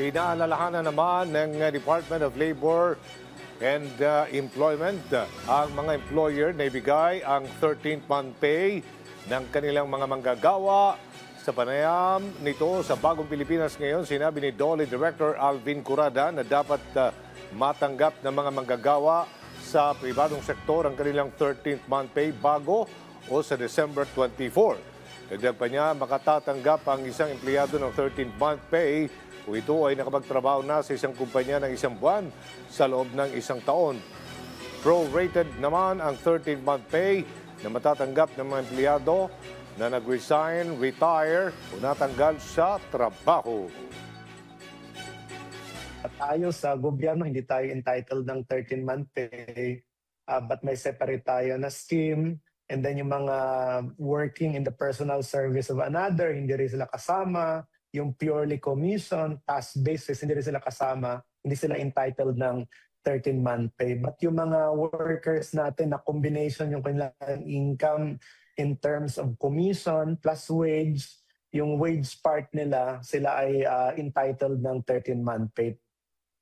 Pinaalalahanan naman ng Department of Labor and Employment ang mga employer na ibigay ang 13th month pay ng kanilang mga manggagawa. Sa panayam nito sa Bagong Pilipinas ngayon, sinabi ni DOLE Director Alvin Curada na dapat matanggap ng mga manggagawa sa pribadong sektor ang kanilang 13th month pay bago o sa December 24. Dagdag pa niya, makatatanggap ang isang empleyado ng 13th month pay kung ito ay nakapagtrabaho na sa isang kumpanya ng isang buwan sa loob ng isang taon. Pro-rated naman ang 13th month pay na matatanggap ng mga empleyado na nag-resign, retire o natanggal sa trabaho. At tayo sa gobyerno, hindi tayo entitled ng 13-month pay, but may separate tayo na scheme. And then yung mga working in the personal service of another, hindi rin sila kasama. Yung purely commission, task basis, hindi rin sila kasama. Hindi sila entitled ng 13-month pay. But yung mga workers natin na combination yung kanilang income in terms of commission plus wage, yung wage part nila, sila ay entitled ng 13-month pay.